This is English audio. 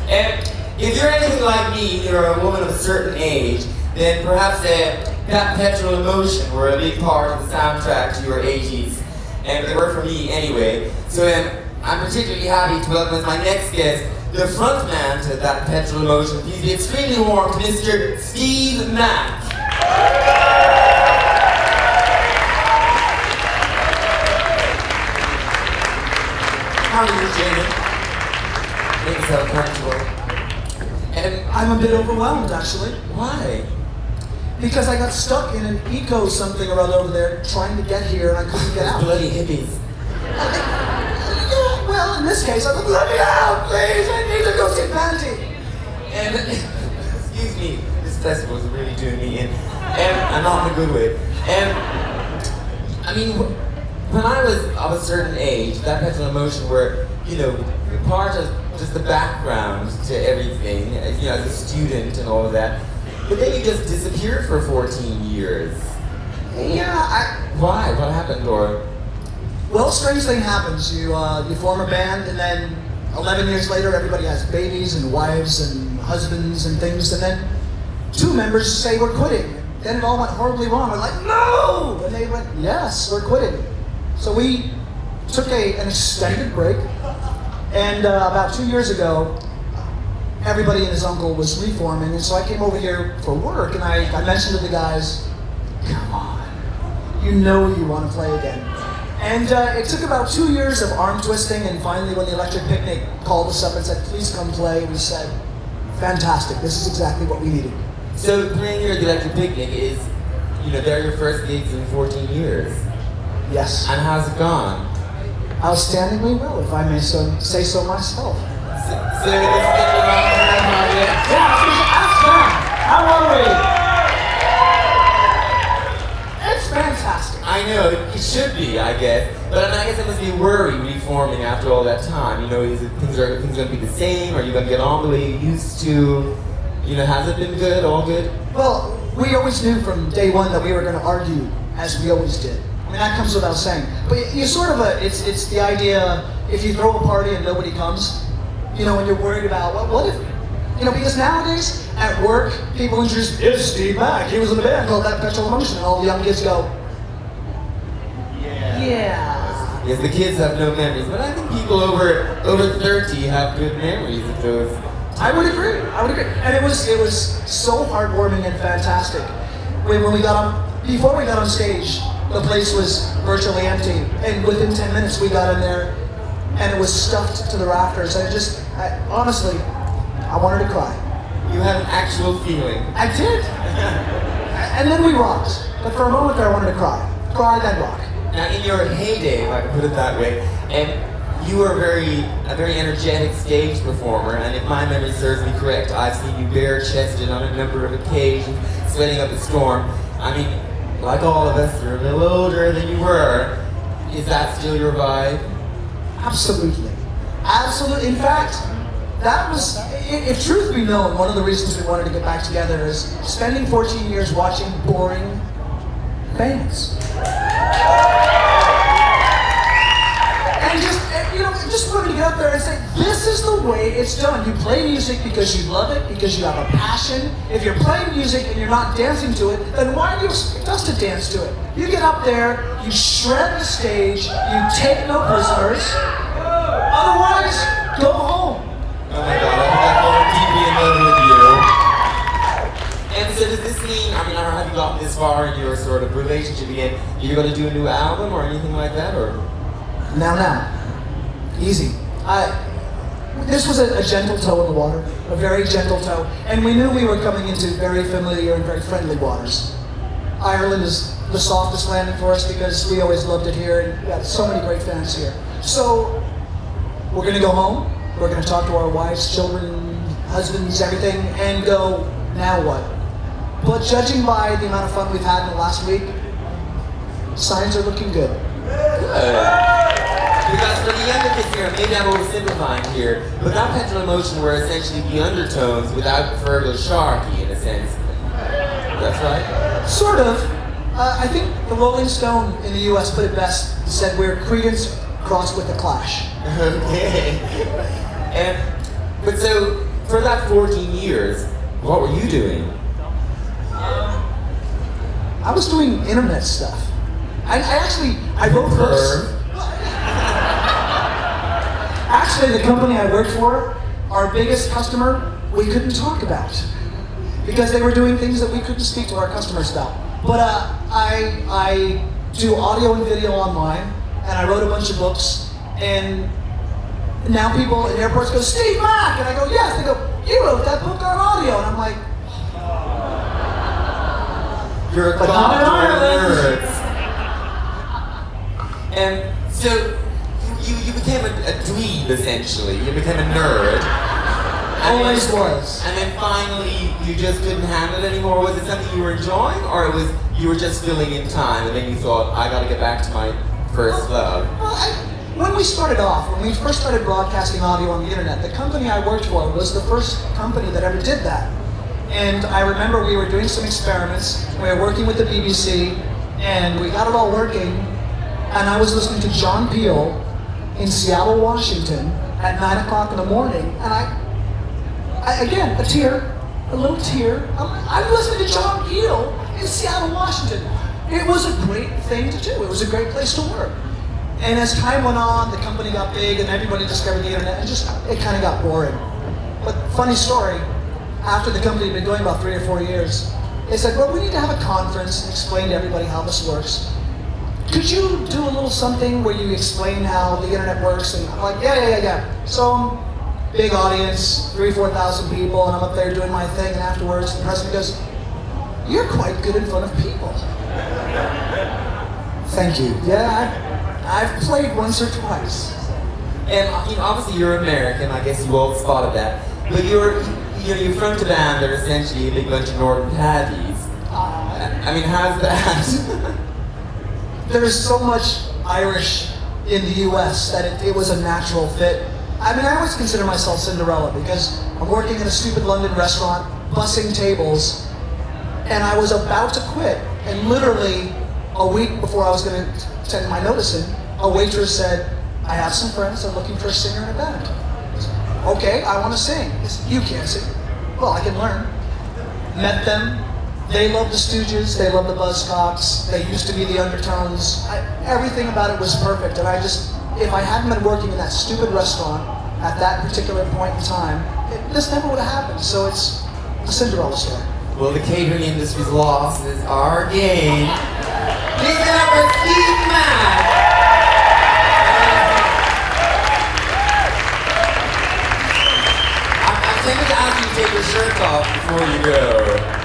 And if you're anything like me, you're a woman of a certain age, then perhaps that Petrol emotion were a big part of the soundtrack to your 80s. And they were for me anyway. So I'm particularly happy to welcome as my next guest, the frontman to that Petrol emotion. Please be extremely warm to Mr. Steve Mack. How are you, Jamie? Make yourself comfortable. I'm a bit overwhelmed, actually. Why? Because I got stuck in an eco something or other over there trying to get here and I couldn't get out. Bloody hippies. Yeah, well, in this case, I was like, let me out, please! I need to go see Panty! And, excuse me, this festival is really doing me in. And I'm not in a good way. And, I mean, when I was of a certain age, that Petrol emotion where, you know, you're part of just the background to everything, you know, as a student and all of that. But then you just disappeared for 14 years. Yeah, Why? What happened, or? Well, strange thing happens. You form a band, and then 11 years later, everybody has babies and wives and husbands and things, and then 2 members say we're quitting. Then it all went horribly wrong. We're like, no! And they went, yes, we're quitting. So we took an extended break, and about 2 years ago, everybody and his uncle was reforming, and so I came over here for work, and I mentioned to the guys, come on, you know you want to play again. And it took about 2 years of arm twisting, and finally when the Electric Picnic called us up and said, please come play, we said, fantastic, this is exactly what we needed. So playing here at the Electric Picnic is, you know, they're your first gigs in 14 years. Yes. And how's it gone? Outstandingly well, if I may say so myself. So this has been a long time, have you? Yeah, ask them. How are we? It's fantastic. I know, it should be, I guess. But I guess it must be worry reforming after all that time. You know, is it, things going to be the same? Are you going to get on the way you used to? You know, has it been good, all good? Well, we always knew from day one that we were going to argue, as we always did. I mean, that comes without saying. But you sort of, it's the idea, if you throw a party and nobody comes, you know, and you're worried about, well, what if, you know, because nowadays, at work, people introduce, it's Steve Mack, he was in the band called That Petrol Emotion, and all the young kids go, yeah. Yes, the kids have no memories, but I think people over 30 have good memories of those. I would agree. And it was so heartwarming and fantastic. When we got on, before we got on stage, the place was virtually empty, and within 10 minutes we got in there, and it was stuffed to the rafters. Honestly, I wanted to cry. You had an actual feeling. I did. And then we rocked. But for a moment there, I wanted to cry. Cry, then rock. Now, in your heyday, if I can put it that way, and you were a very energetic stage performer, and if my memory serves me correct, I've seen you bare-chested on a number of occasions, sweating up a storm. I mean, like all of us, you're a little older than you were. Is that still your vibe? Absolutely. Absolutely. In fact, that was, if truth be known, one of the reasons we wanted to get back together is spending 14 years watching boring bands. And just wanted to get up there and say, this is the way it's done. You play music because you love it, because you have a passion. If you're playing music and you're not dancing to it, then why do you expect us to dance to it? You get up there, you shred the stage, you take no prisoners. Otherwise, go home. Oh my God, I think I've fallen deeply in love with you. And so does this mean, I mean, have you gotten this far in your sort of relationship again? You're going to do a new album or anything like that, or? Now. Easy. This was a gentle toe in the water, a very gentle toe, and we knew we were coming into very familiar and very friendly waters. Ireland is the softest landing for us because we always loved it here, and we have so many great fans here. So, we're going to go home, we're going to talk to our wives, children, husbands, everything, and go, now what? But judging by the amount of fun we've had in the last week, signs are looking good. Good. Because for the younger kids here, maybe I'm oversimplifying here, but that Petrol emotion were essentially the undertones without Fergal Sharkey, in a sense. That's right? Sort of. I think the Rolling Stone in the US put it best, said we're Creedence crossed with the Clash. Okay. But so for that 14 years, what were you doing? I was doing internet stuff. I wrote books. Actually, the company I worked for, our biggest customer, we couldn't talk about because they were doing things that we couldn't speak to our customers about. But I do audio and video online, and I wrote a bunch of books, and now people in airports go, "Steve Mack," and I go, "Yes." They go, "You wrote that book on audio," and I'm like, "You're a nerd." And so you became a dweeb, essentially. You became a nerd. Always was. And then finally, you just couldn't handle it anymore. Was it something you were enjoying, or it was you were just filling in time, and then you thought, I got to get back to my first love? When we first started broadcasting audio on the internet, the company I worked for was the first company that ever did that. And I remember we were doing some experiments. We were working with the BBC, and we got it all working. And I was listening to John Peel in Seattle, Washington, at 9 o'clock in the morning, and I again, a little tear. I'm listening to John Peel in Seattle, Washington. It was a great thing to do. It was a great place to work. And as time went on, the company got big, and everybody discovered the internet, and it kind of got boring. But funny story, after the company had been going about 3 or 4 years, they said, well, we need to have a conference and explain to everybody how this works. Could you do a little something where you explain how the internet works? And I'm like, yeah. So, big audience, 3,000-4,000 people, and I'm up there doing my thing, and afterwards the president goes, "You're quite good in front of people." Thank you. Yeah, I've played once or twice. And obviously you're American, I guess you all spotted that. But you're front to band, they're essentially a big bunch of Northern Paddies. I mean, how's that? There's so much Irish in the US that it was a natural fit. I mean, I always consider myself Cinderella because I'm working in a stupid London restaurant, bussing tables, and I was about to quit. And literally, a week before I was going to send my notice in, a waitress said, "I have some friends that are looking for a singer in a band." I said, "Okay, I want to sing." I said, "You can't sing." "Well, I can learn." Met them. They love the Stooges, they love the Buzzcocks, they used to be the Undertones. Everything about it was perfect, and if I hadn't been working in that stupid restaurant at that particular point in time, this never would have happened. So it's a Cinderella story. Well, the catering industry's loss is our gain. Give it up for Steve Mack! I'm tempted to ask you to take your shirt off before you go.